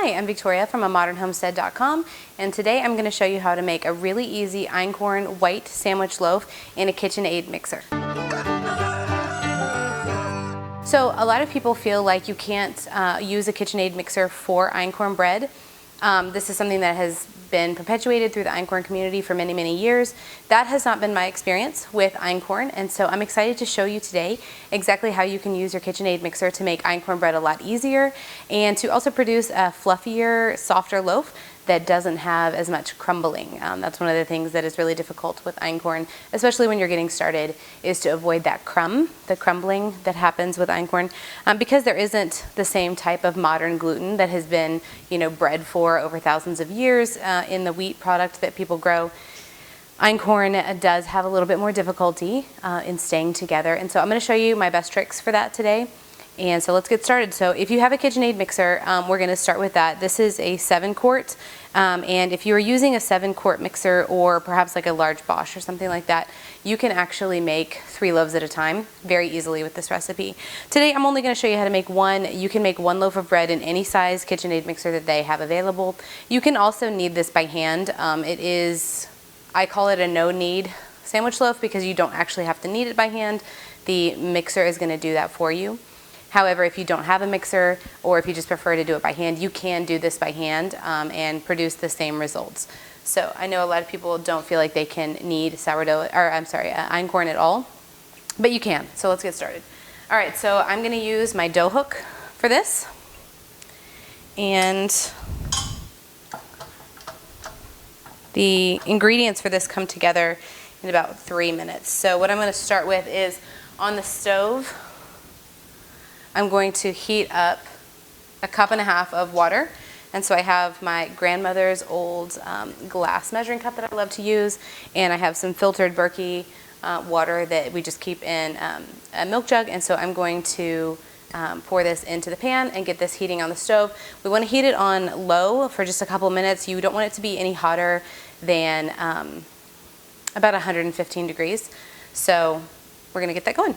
Hi, I'm Victoria from amodernhomestead.com, and today I'm going to show you how to make a really easy einkorn white sandwich loaf in a KitchenAid mixer. So a lot of people feel like you can't use a KitchenAid mixer for einkorn bread. This is something that has been perpetuated through the einkorn community for many, many years. That has not been my experience with einkorn, and so I'm excited to show you today exactly how you can use your KitchenAid mixer to make einkorn bread a lot easier and to also produce a fluffier, softer loaf that doesn't have as much crumbling. That's one of the things that is really difficult with einkorn, especially when you're getting started, is to avoid that the crumbling that happens with einkorn, because there isn't the same type of modern gluten that has been, bred for over thousands of years in the wheat product that people grow. Einkorn does have a little bit more difficulty in staying together, and so I'm going to show you my best tricks for that today. And so let's get started. So if you have a KitchenAid mixer, we're going to start with that. This is a 7-quart, and if you're using a 7-quart mixer or perhaps like a large Bosch or something like that, you can actually make 3 loaves at a time very easily with this recipe. Today I'm only going to show you how to make one. You can make 1 loaf of bread in any size KitchenAid mixer that they have available. You can also knead this by hand. I call it a no-knead sandwich loaf because you don't actually have to knead it by hand. The mixer is going to do that for you. However, if you don't have a mixer or if you just prefer to do it by hand, you can do this by hand and produce the same results. So I know a lot of people don't feel like they can knead einkorn at all, but you can. So let's get started. All right, so I'm going to use my dough hook for this, and the ingredients for this come together in about 3 minutes. So what I'm going to start with is on the stove, I'm going to heat up 1.5 cups of water. And so I have my grandmother's old glass measuring cup that I love to use, and I have some filtered Berkey water that we just keep in a milk jug. And so I'm going to pour this into the pan and get this heating on the stove. We want to heat it on low for just a couple minutes. You don't want it to be any hotter than about 115 degrees. So we're going to get that going.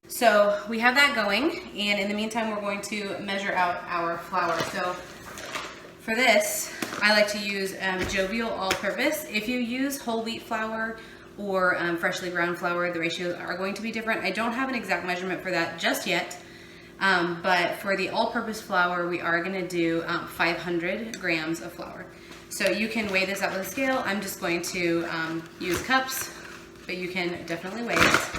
So we have that going, and in the meantime we're going to measure out our flour. So for this, I like to use Jovial all-purpose. If you use whole wheat flour or freshly ground flour, the ratios are going to be different. I don't have an exact measurement for that just yet, but for the all-purpose flour, we are going to do 500 grams of flour. So you can weigh this out with a scale. I'm just going to use cups, but you can definitely weigh it.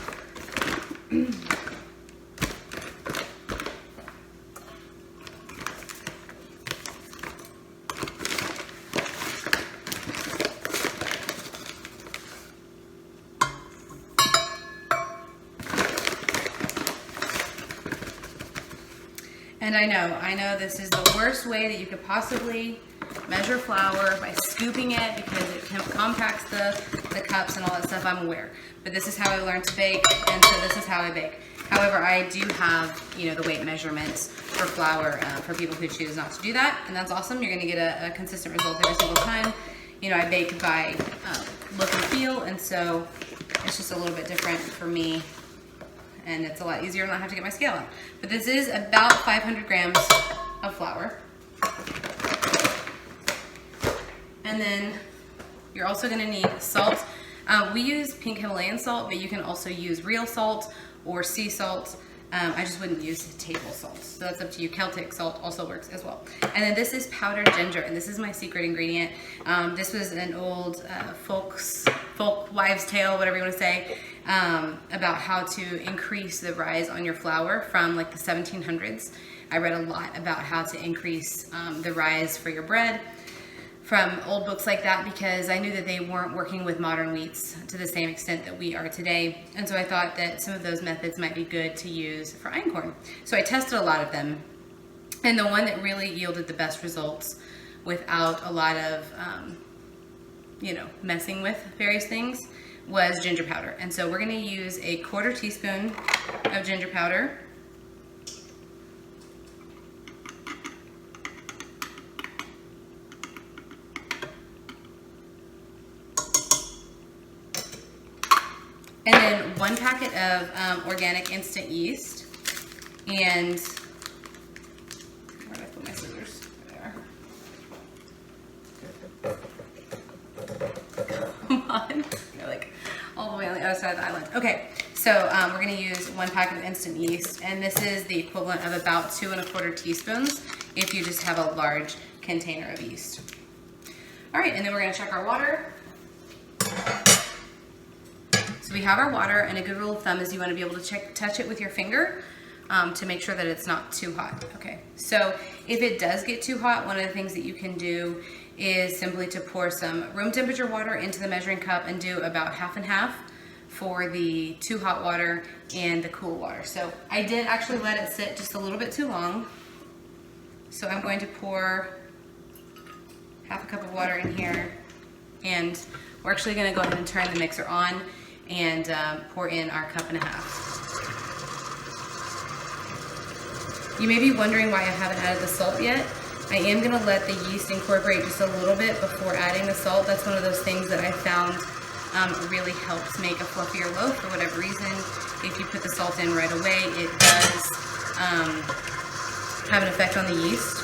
And I know this is the worst way that you could possibly measure flour, by scooping it, because it compacts the cups and all that stuff. I'm aware, but this is how I learned to bake, and so this is how I bake. However, I do have the weight measurements for flour for people who choose not to do that, and that's awesome. You're going to get a consistent result every single time. I bake by look and feel, and so it's just a little bit different for me. And it's a lot easier to not have to get my scale out. But this is about 500 grams of flour. And then you're also gonna need salt. We use pink Himalayan salt, but you can also use real salt or sea salt. I just wouldn't use table salt. So that's up to you. Celtic salt also works as well. And then this is powdered ginger, and this is my secret ingredient. This was an old folk wives' tale, whatever you want to say, about how to increase the rise on your flour from like the 1700s. I read a lot about how to increase the rise for your bread from old books like that, because I knew that they weren't working with modern wheats to the same extent that we are today. And so I thought that some of those methods might be good to use for einkorn. So I tested a lot of them, and the one that really yielded the best results without a lot of messing with various things was ginger powder. And so we're going to use a 1/4 teaspoon of ginger powder, And then 1 packet of organic instant yeast. And where did I put my scissors? There. Come on. You're like all the way on the other side of the island. Okay, so we're going to use 1 packet of instant yeast, and this is the equivalent of about 2 1/4 teaspoons if you just have a large container of yeast. All right, and then we're going to check our water. So we have our water, and a good rule of thumb is you want to be able to touch it with your finger to make sure that it's not too hot. Okay, so if it does get too hot, one of the things that you can do is simply to pour some room temperature water into the measuring cup and do about half and half for the too hot water and the cool water. So I did actually let it sit just a little bit too long. So I'm going to pour half a cup of water in here, and we're actually going to go ahead and turn the mixer on and pour in our 1.5 cups. You may be wondering why I haven't added the salt yet. I am going to let the yeast incorporate just a little bit before adding the salt. That's one of those things that I found really helps make a fluffier loaf for whatever reason. If you put the salt in right away, it does have an effect on the yeast,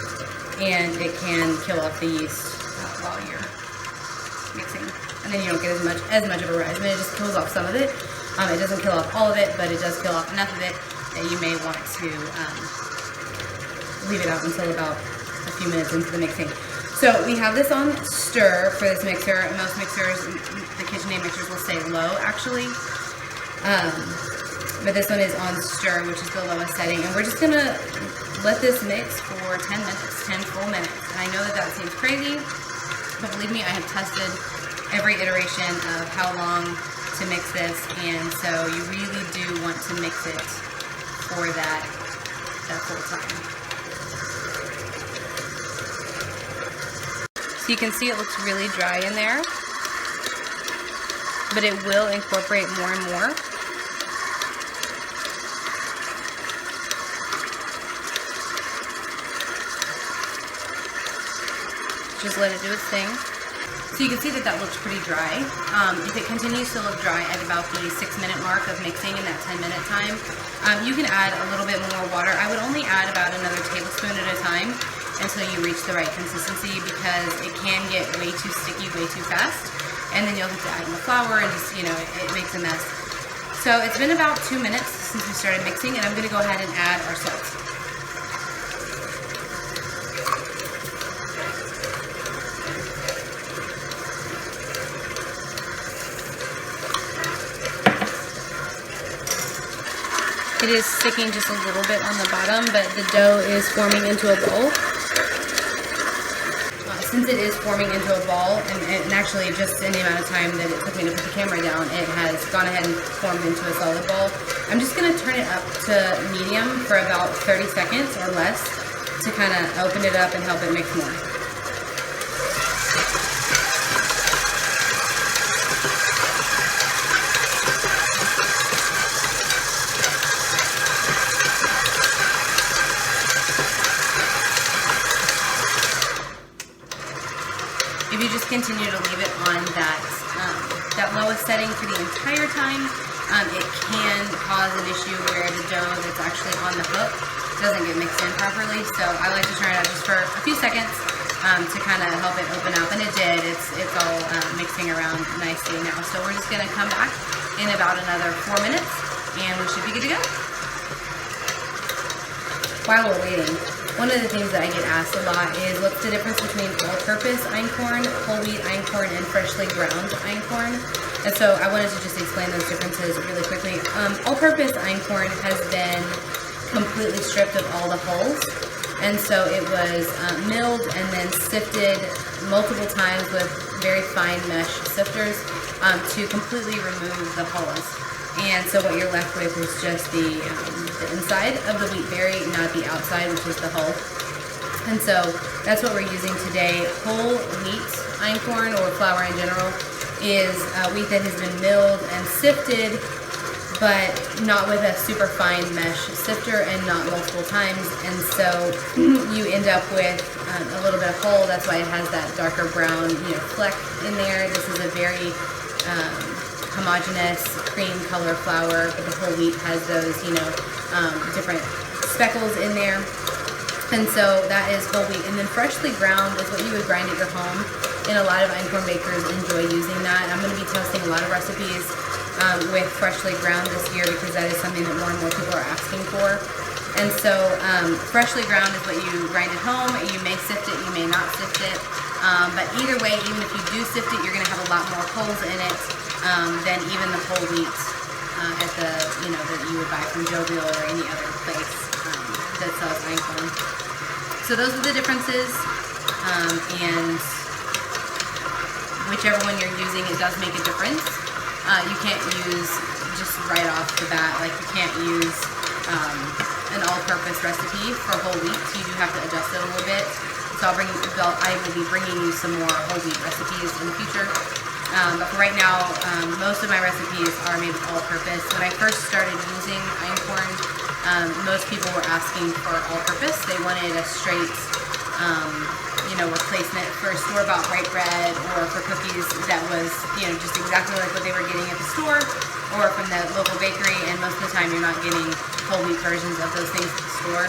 and it can kill off the yeast while you're mixing. And then you don't get as much of a rise. I mean, it just kills off some of it. It doesn't kill off all of it, but it does kill off enough of it that you may want to leave it out until about a few minutes into the mixing. So we have this on stir for this mixer. Most mixers, the KitchenAid mixers, will say low actually. But this one is on stir, which is the lowest setting. And we're just gonna let this mix for 10 minutes, 10 full minutes. And I know that seems crazy, but believe me, I have tested every iteration of how long to mix this, and so you really do want to mix it for that full time. So you can see it looks really dry in there, but it will incorporate more and more. Just let it do its thing. So you can see that looks pretty dry. If it continues to look dry at about the 6-minute mark of mixing in that 10-minute time, you can add a little bit more water. I would only add about another tablespoon at a time until you reach the right consistency, because it can get way too sticky way too fast, and then you'll have to add more flour and just, you know, it makes a mess. So it's been about 2 minutes since we started mixing, and I'm going to go ahead and add our salt. It is sticking just a little bit on the bottom, but the dough is forming into a ball. Since it is forming into a ball, and actually just in the amount of time that it took me to put the camera down, it has gone ahead and formed into a solid ball. I'm just going to turn it up to medium for about 30 seconds or less to kind of open it up and help it mix more. If you just continue to leave it on that lowest setting for the entire time, it can cause an issue where the dough that's actually on the hook doesn't get mixed in properly. So I like to turn it up just for a few seconds to kind of help it open up, and it did. It's all mixing around nicely now. So we're just going to come back in about another 4 minutes, and we should be good to go. While we're waiting, one of the things that I get asked a lot is what's the difference between all-purpose einkorn, whole wheat einkorn, and freshly ground einkorn. And so I wanted to just explain those differences really quickly. All-purpose einkorn has been completely stripped of all the hulls, and so it was milled and then sifted multiple times with very fine mesh sifters to completely remove the hulls. And so what you're left with is just the inside of the wheat berry, not the outside, which is the hull. And so that's what we're using today. Whole wheat einkorn, or flour in general, is wheat that has been milled and sifted, but not with a super fine mesh sifter and not multiple times. And so you end up with a little bit of hull. That's why it has that darker brown, fleck in there. This is a very homogeneous cream color flour, but the whole wheat has those, you know, different speckles in there. And so that is whole wheat. And then freshly ground is what you would grind at your home. And a lot of einkorn bakers enjoy using that. I'm going to be posting a lot of recipes with freshly ground this year because that is something that more and more people are asking for. And so freshly ground is what you grind at home. You may sift it, you may not sift it. But either way, even if you do sift it, you're going to have a lot more holes in it than even the whole wheat at the, you know, that you would buy from Jovial or any other place that sells einkorn. So those are the differences, and whichever one you're using, it does make a difference. You can't use just right off the bat, like you can't use an all-purpose recipe for whole wheat. You do have to adjust it a little bit. So I will be bringing you some more whole wheat recipes in the future. But for right now, most of my recipes are made with all-purpose. When I first started using einkorn, most people were asking for all-purpose. They wanted a straight, you know, replacement for store-bought white bread or for cookies that was, you know, just exactly like what they were getting at the store or from the local bakery. And most of the time, you're not getting whole wheat versions of those things at the store.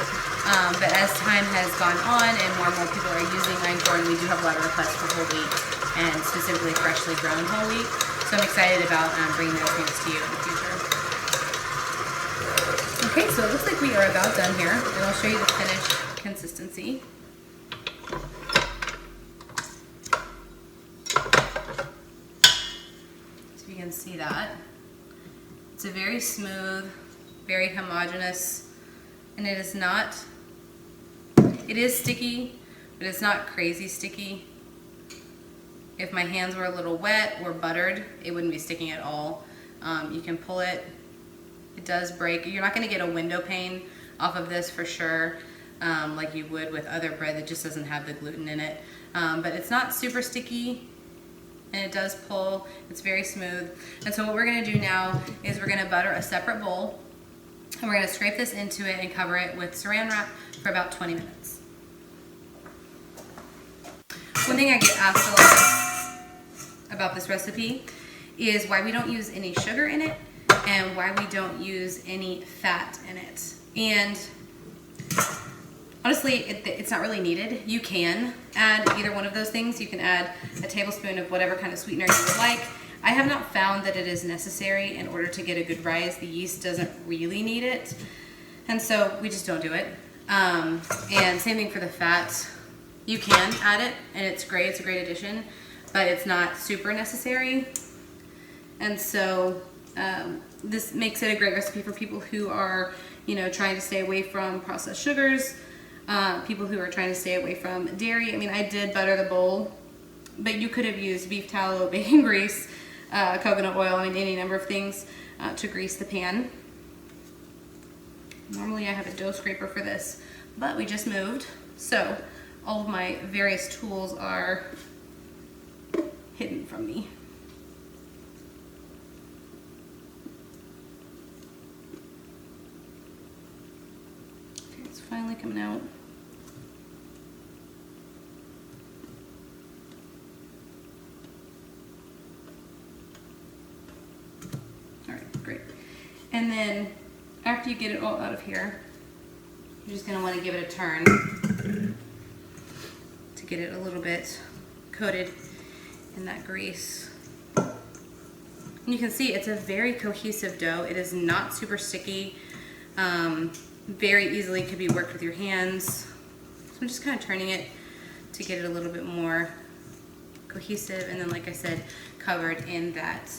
But as time has gone on and more people are using einkorn, we do have a lot of requests for whole wheat and specifically freshly ground whole wheat. So I'm excited about bringing those things to you in the future. Okay, so it looks like we are about done here, and I'll show you the finished consistency. So you can see that. It's a very smooth, very homogeneous, and it is not, it is sticky, but it's not crazy sticky. If my hands were a little wet or buttered, it wouldn't be sticking at all. You can pull it. It does break. You're not going to get a window pane off of this for sure, like you would with other bread that just doesn't have the gluten in it. But it's not super sticky, and it does pull. It's very smooth. And so what we're going to do now is we're going to butter a separate bowl, and we're going to scrape this into it and cover it with saran wrap for about 20 minutes. One thing I get asked a lot about this recipe is why we don't use any sugar in it and why we don't use any fat in it. And honestly, it's not really needed. You can add either one of those things. You can add a tablespoon of whatever kind of sweetener you would like. I have not found that it is necessary in order to get a good rise. The yeast doesn't really need it, and so we just don't do it. And same thing for the fat. You can add it, and it's great. It's a great addition, but it's not super necessary. And so this makes it a great recipe for people who are, you know, trying to stay away from processed sugars, people who are trying to stay away from dairy. I mean, I did butter the bowl, but you could have used beef tallow, bacon grease, coconut oil, I mean, any number of things to grease the pan. Normally I have a dough scraper for this, but we just moved, so all of my various tools are hidden from me. Okay, it's finally coming out. All right, great. And then after you get it all out of here, you're just going to want to give it a turn to get it a little bit coated in that grease. And you can see it's a very cohesive dough. It is not super sticky. Very easily could be worked with your hands. So I'm just kind of turning it to get it a little bit more cohesive, and then, like I said, covered in that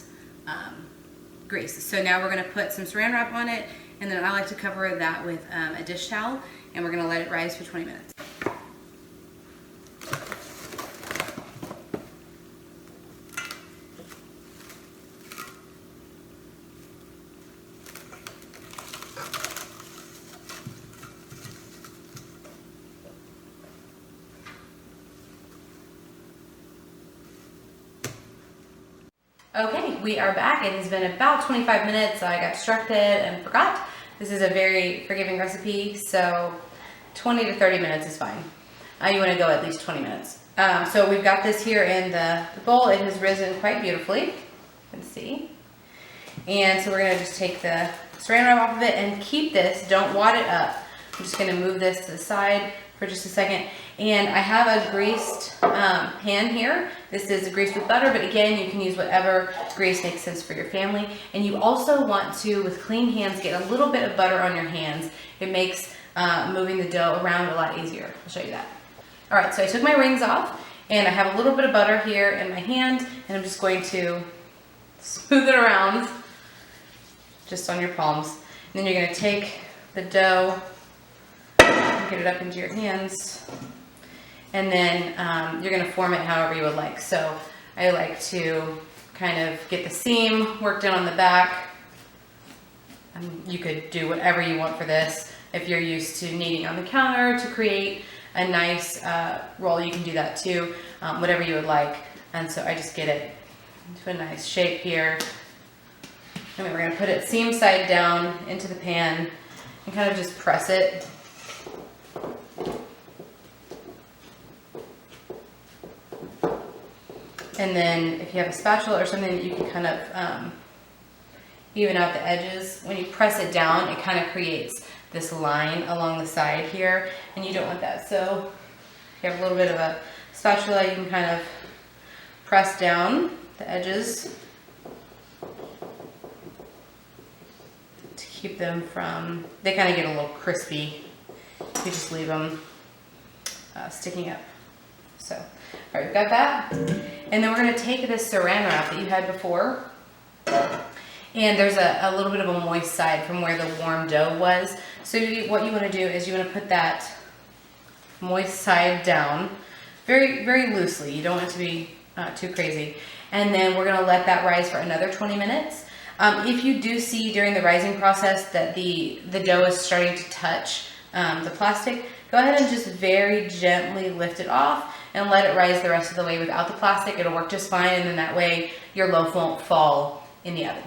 grease. So now we're going to put some saran wrap on it, and then I like to cover that with a dish towel, and we're going to let it rise for 20 minutes. Okay, we are back. It has been about 25 minutes. I got distracted and forgot. This is a very forgiving recipe, so 20 to 30 minutes is fine. You want to go at least 20 minutes. So we've got this here in the bowl. It has risen quite beautifully. You can see. And so we're gonna just take the saran wrap off of it and keep this, don't wad it up. I'm just gonna move this to the side for just a second. And I have a greased pan here. This is greased with butter, but again, you can use whatever grease makes sense for your family. And you also want to, with clean hands, get a little bit of butter on your hands. It makes moving the dough around a lot easier. I'll show you that. All right, so I took my rings off and I have a little bit of butter here in my hand, and I'm just going to smooth it around just on your palms. And then you're gonna take the dough, get it up into your hands, and then you're gonna form it however you would like. So I like to kind of get the seam worked in on the back. You could do whatever you want for this. If you're used to kneading on the counter to create a nice roll, you can do that too, whatever you would like. And so I just get it into a nice shape here. And then we're gonna put it seam side down into the pan and kind of just press it. And then if you have a spatula or something, you can kind of even out the edges. When you press it down, it kind of creates this line along the side here, and you don't want that. So if you have a little bit of a spatula, you can kind of press down the edges to keep them from, they kind of get a little crispy. You just leave them sticking up. So, all right, we've got that. And then we're gonna take this saran wrap that you had before, and there's a little bit of a moist side from where the warm dough was. So what you wanna do is you wanna put that moist side down very, very loosely. You don't want it to be too crazy. And then we're gonna let that rise for another 20 minutes. If you do see during the rising process that the dough is starting to touch the plastic, go ahead and just very gently lift it off and let it rise the rest of the way without the plastic. It'll work just fine, and then that way your loaf won't fall in the oven.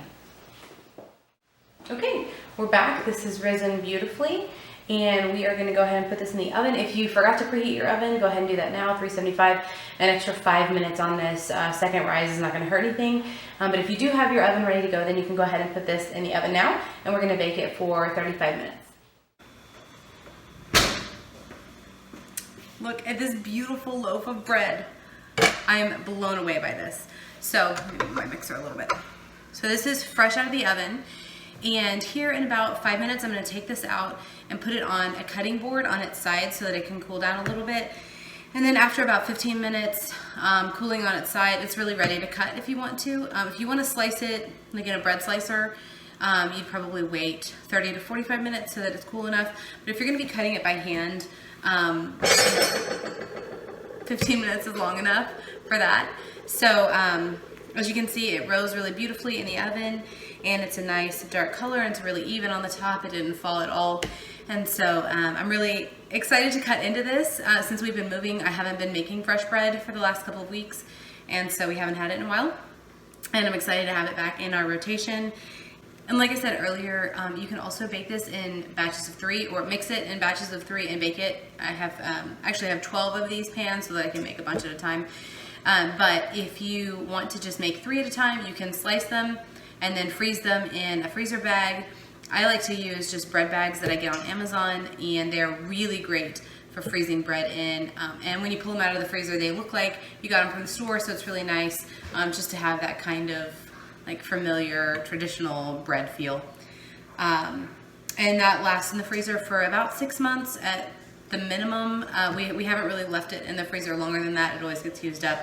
Okay, we're back. This has risen beautifully, and we are going to go ahead and put this in the oven. If you forgot to preheat your oven, go ahead and do that now. 375, an extra 5 minutes on this second rise is not going to hurt anything. But if you do have your oven ready to go, then you can go ahead and put this in the oven now, and we're going to bake it for 35 minutes. Look at this beautiful loaf of bread. I am blown away by this. So, let me move my mixer a little bit. So this is fresh out of the oven. And here in about 5 minutes, I'm gonna take this out and put it on a cutting board on its side so that it can cool down a little bit. And then after about 15 minutes, cooling on its side, it's really ready to cut if you want to. If you wanna slice it like in a bread slicer, you'd probably wait 30 to 45 minutes so that it's cool enough. But if you're gonna be cutting it by hand, 15 minutes is long enough for that. So as you can see, it rose really beautifully in the oven, and it's a nice dark color, and it's really even on the top. It didn't fall at all. And so I'm really excited to cut into this. Since we've been moving, I haven't been making fresh bread for the last couple of weeks, and so we haven't had it in a while. And I'm excited to have it back in our rotation. And like I said earlier, you can also bake this in batches of 3, or mix it in batches of 3 and bake it. I have actually have 12 of these pans so that I can make a bunch at a time. But if you want to just make 3 at a time, you can slice them and then freeze them in a freezer bag. I like to use just bread bags that I get on Amazon, and they're really great for freezing bread in. And when you pull them out of the freezer, they look like you got them from the store, so it's really nice just to have that kind of like familiar traditional bread feel. And that lasts in the freezer for about 6 months at the minimum. We haven't really left it in the freezer longer than that. It always gets used up.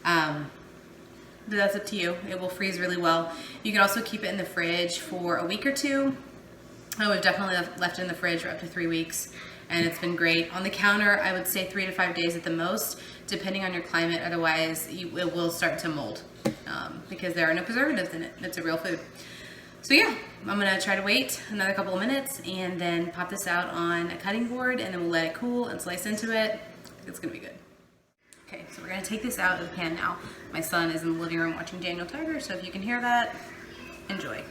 But that's up to you. It will freeze really well. You can also keep it in the fridge for a week or 2. We've definitely left it in the fridge for up to 3 weeks, and it's been great. On the counter, I would say 3 to 5 days at the most, depending on your climate. Otherwise, it will start to mold because there are no preservatives in it. It's a real food. So yeah, I'm gonna try to wait another couple of minutes and then pop this out on a cutting board, and then we'll let it cool and slice into it. It's gonna be good. Okay, so we're gonna take this out of the pan now. My son is in the living room watching Daniel Tiger, so if you can hear that, enjoy.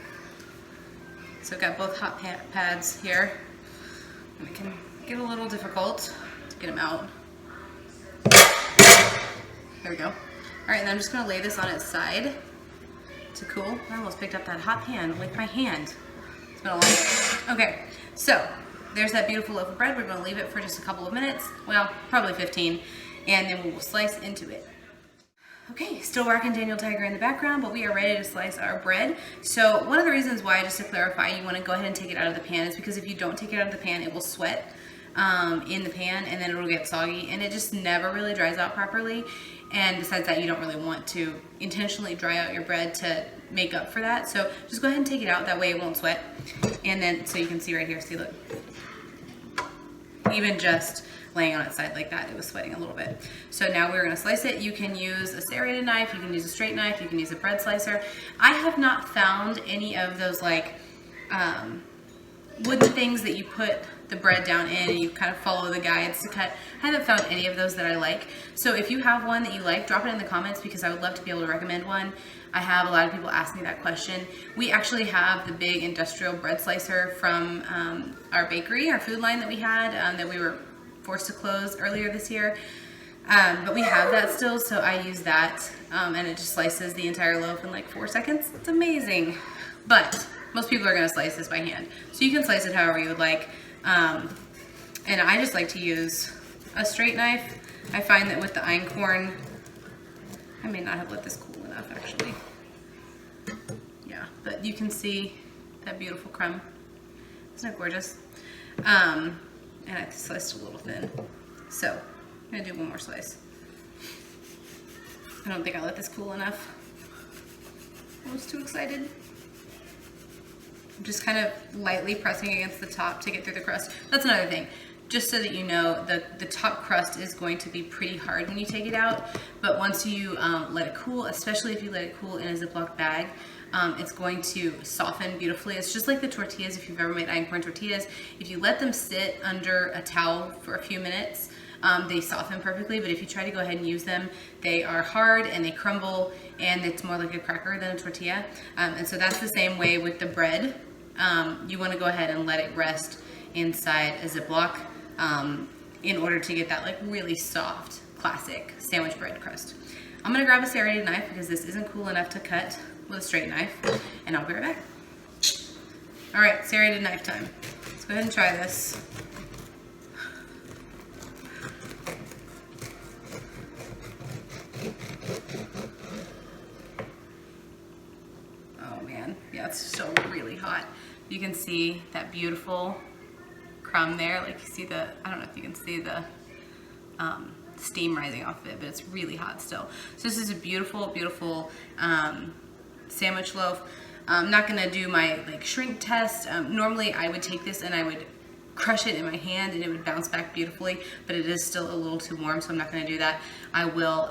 So I've got both hot pads here, and it can get a little difficult to get them out. There we go. All right, and I'm just gonna lay this on its side to cool. I almost picked up that hot pan with my hand. It's been a long day. Okay, so there's that beautiful loaf of bread. We're gonna leave it for just a couple of minutes. Well, probably 15, and then we will slice into it. Okay, still rocking Daniel Tiger in the background, but we are ready to slice our bread. So one of the reasons why, just to clarify, you want to go ahead and take it out of the pan is because if you don't take it out of the pan, it will sweat in the pan, and then it'll get soggy, and it just never really dries out properly. And besides that, you don't really want to intentionally dry out your bread to make up for that. So just go ahead and take it out, that way it won't sweat. And then, so you can see right here, see, look. Even just laying on its side like that, it was sweating a little bit. So now we're gonna slice it. You can use a serrated knife, you can use a straight knife, you can use a bread slicer. I have not found any of those like wooden things that you put the bread down in and you kind of follow the guides to cut. I haven't found any of those that I like. So if you have one that you like, drop it in the comments because I would love to be able to recommend one. I have a lot of people ask me that question. We actually have the big industrial bread slicer from our bakery, our food line that we had that we were forced to close earlier this year. But we have that still, so I use that and it just slices the entire loaf in like 4 seconds. It's amazing. But most people are gonna slice this by hand. So you can slice it however you would like. And I just like to use a straight knife. I find that with the einkorn, I may not have let this cool enough actually. Yeah, but you can see that beautiful crumb. Isn't it gorgeous? And I sliced a little thin. So I'm gonna do one more slice. I don't think I let this cool enough. I was too excited. I'm just kind of lightly pressing against the top to get through the crust. That's another thing. Just so that you know, the top crust is going to be pretty hard when you take it out, but once you let it cool, especially if you let it cool in a Ziploc bag, it's going to soften beautifully. It's just like the tortillas, if you've ever made einkorn tortillas. If you let them sit under a towel for a few minutes, they soften perfectly, but if you try to go ahead and use them, they are hard and they crumble, and it's more like a cracker than a tortilla. And so that's the same way with the bread. You want to go ahead and let it rest inside a Ziploc in order to get that like really soft, classic sandwich bread crust. I'm gonna grab a serrated knife because this isn't cool enough to cut with a straight knife, and I'll be right back. All right, serrated knife time. Let's go ahead and try this. Oh man, yeah, it's still really hot. You can see that beautiful crumb there, like you see the, I don't know if you can see the steam rising off of it, but it's really hot still. So this is a beautiful, beautiful sandwich loaf. I'm not gonna do my like shrink test. Normally I would take this and I would crush it in my hand and it would bounce back beautifully, but it is still a little too warm, so I'm not gonna do that. I will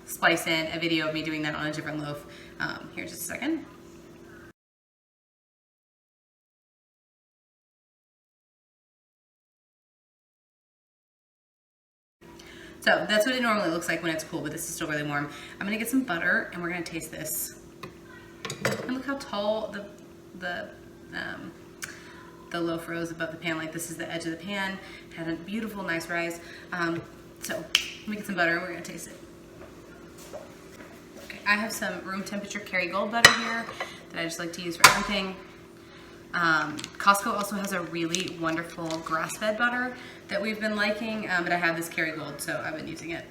splice in a video of me doing that on a different loaf here in just a second. So that's what it normally looks like when it's cool, but this is still really warm. I'm gonna get some butter and we're gonna taste this. And look how tall the loaf rose above the pan. Like this is the edge of the pan. It had a beautiful, nice rise. So let me get some butter and we're gonna taste it. Okay, I have some room temperature Kerrygold butter here that I just like to use for everything. Costco also has a really wonderful grass-fed butter that we've been liking, but I have this Kerrygold, so I've been using it.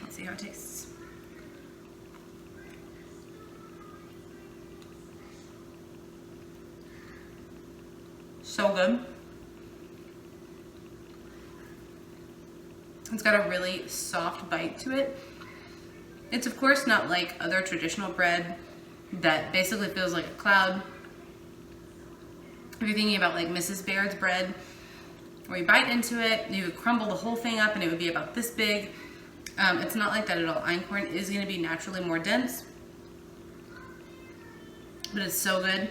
Let's see how it tastes. So good. It's got a really soft bite to it. It's of course not like other traditional bread that basically feels like a cloud. If you're thinking about like Mrs. Baird's bread, where you bite into it, you would crumble the whole thing up and it would be about this big. It's not like that at all. Einkorn is going to be naturally more dense, but it's so good.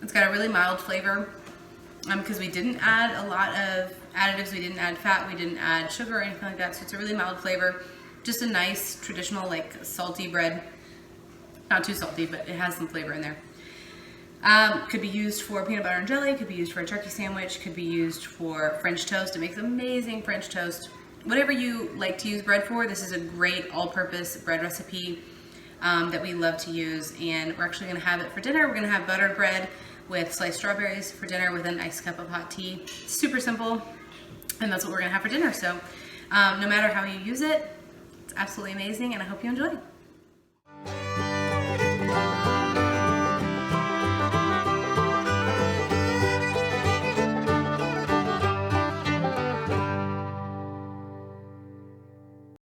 It's got a really mild flavor because we didn't add a lot of additives. We didn't add fat, we didn't add sugar or anything like that, so it's a really mild flavor. Just a nice traditional like salty bread. Not too salty, but it has some flavor in there. Could be used for peanut butter and jelly, could be used for a turkey sandwich, could be used for French toast. It makes amazing French toast. whatever you like to use bread for, this is a great all-purpose bread recipe that we love to use. And we're actually gonna have it for dinner. We're gonna have buttered bread with sliced strawberries for dinner with a nice cup of hot tea. Super simple, and that's what we're gonna have for dinner. So no matter how you use it, it's absolutely amazing, and I hope you enjoy.